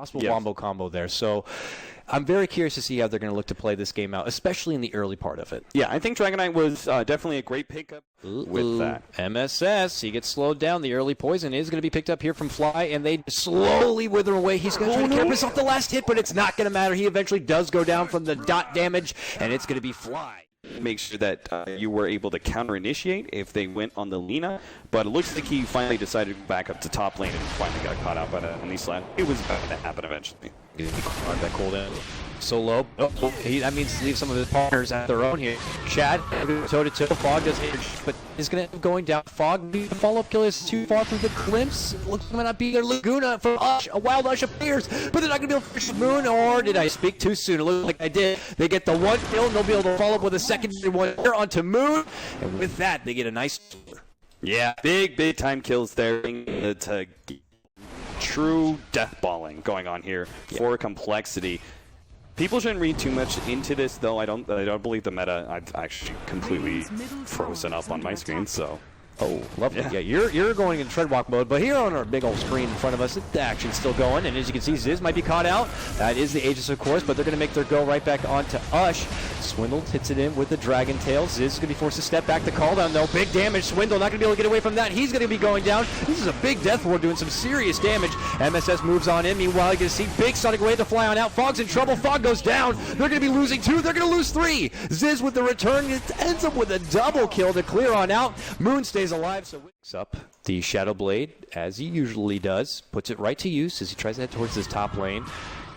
possible wombo combo there. So I'm very curious to see how they're going to look to play this game out, especially in the early part of it. Yeah, I think Juggernaut was definitely a great pickup with that. MSS, he gets slowed down. The early poison is going to be picked up here from Fly, and they slowly wither away. He's going to try to cap us off the last hit, but it's not going to matter. He eventually does go down from the dot damage, and it's going to be Fly. Make sure that you were able to counter-initiate if they went on the Lina, but it looks like he finally decided to go back up to top lane and finally got caught out by the enemy slap. It was about to happen eventually. That cooldown so low. That means leave some of his partners at their own here. Chad, toe-to-toe. Fog does hit, but is going to end up going down. Fog, the follow-up kill is too far through the glimpse. Looks like it might not be there. Laguna from Ush. A wild Ush appears, but they're not going to be able to finish the Moon, or did I speak too soon? It looks like I did. They get the one kill, and they'll be able to follow up with a secondary one here onto Moon, and with that, they get a nice score. Yeah, big time kills there. It's a true death balling going on here for compLexity. People shouldn't read too much into this, though. I don't believe the meta. I've actually completely frozen up on my screen, so. Oh, lovely. Yeah, you're going in treadwalk mode, but here on our big old screen in front of us, the action's still going, and as you can see, Ziz might be caught out. That is the Aegis, of course, but they're going to make their go right back onto Ush. Swindle hits it in with the Dragon Tail. Ziz is going to be forced to step back. The call down, though. Big damage. Swindle not going to be able to get away from that. He's going to be going down. This is a big death ward doing some serious damage. MSS moves on in. Meanwhile, you can see Big Sonic Wave to fly on out. Fog's in trouble. Fog goes down. They're going to be losing 2. They're going to lose 3. Ziz with the return. It ends up with a double kill to clear on out. Moon stays alive, so up the Shadow Blade, as he usually does, puts it right to use as he tries to head towards his top lane.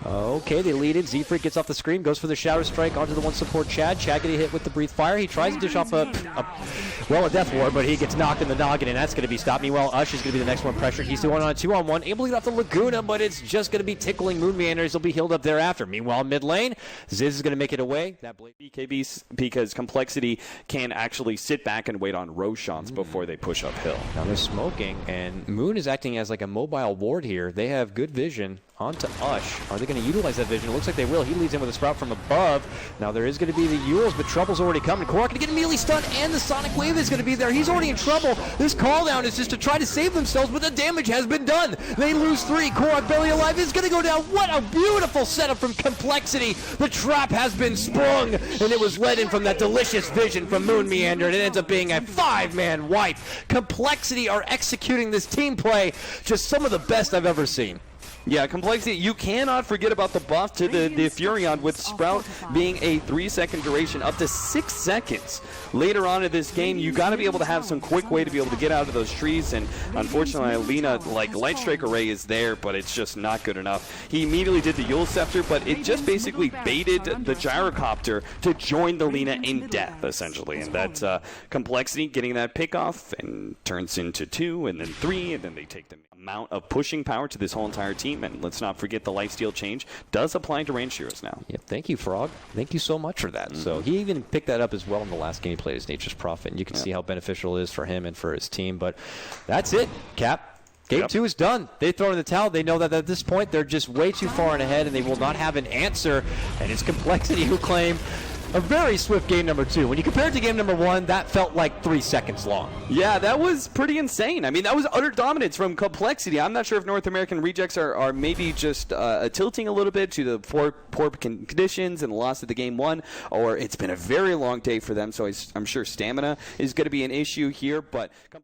Okay, they lead it. Z-Freak gets off the screen, goes for the Shadow Strike onto the one support Chad. Chad getting hit with the Breathe Fire. He tries to dish off a Death Ward, but he gets knocked in the noggin, and that's going to be stopped. Meanwhile, Ush is going to be the next one pressured. He's going on a 2-on-1, able to get off the Laguna, but it's just going to be tickling Moon Meanders. He'll be healed up thereafter. Meanwhile, mid lane, Ziz is going to make it away. That Blade BKB, because compLexity can actually sit back and wait on Roshans before they push uphill. Now they're smoking, and Moon is acting as like a mobile ward here. They have good vision onto Ush. Are they going to utilize that vision? It looks like they will. He leads in with a Sprout from above. Now there is going to be the Yules, but trouble's already coming. Korok going to get immediately stunned, and the Sonic Wave is going to be there. He's already in trouble. This call down is just to try to save themselves, but the damage has been done. They lose 3. Korok barely alive is going to go down. What a beautiful setup from compLexity. The trap has been sprung, and it was led in from that delicious vision from Moon Meander, and it ends up being a 5-man wipe. compLexity are executing this team play, just some of the best I've ever seen. Yeah, compLexity, you cannot forget about the buff to the Furion with Sprout being a 3-second duration, up to 6 seconds. Later on in this game, you got to be able to have some quick way to be able to get out of those trees, and unfortunately, Lina, like, Light Strike Array is there, but it's just not good enough. He immediately did the Yule Scepter, but it just basically baited the Gyrocopter to join the Lina in death, essentially, and that's compLexity getting that pick off, and turns into 2, and then 3, and then they take the amount of pushing power to this whole entire team, and let's not forget the lifesteal change does apply to range heroes now. Yep, thank you, Frog. Thank you so much for that. So he even picked that up as well in the last game he played as Nature's Prophet, and you can see how beneficial it is for him and for his team. But that's it, Cap. Game 2 is done. They've thrown in the towel. They know that at this point they're just way too far ahead, and they will not have an answer, and it's compLexity who claim a very swift game number 2. When you compare it to game number 1, that felt like 3 seconds long. Yeah, that was pretty insane. I mean, that was utter dominance from compLexity. I'm not sure if North American rejects are maybe just tilting a little bit to the poor conditions and the loss of the game 1, or it's been a very long day for them, so I'm sure stamina is going to be an issue here, but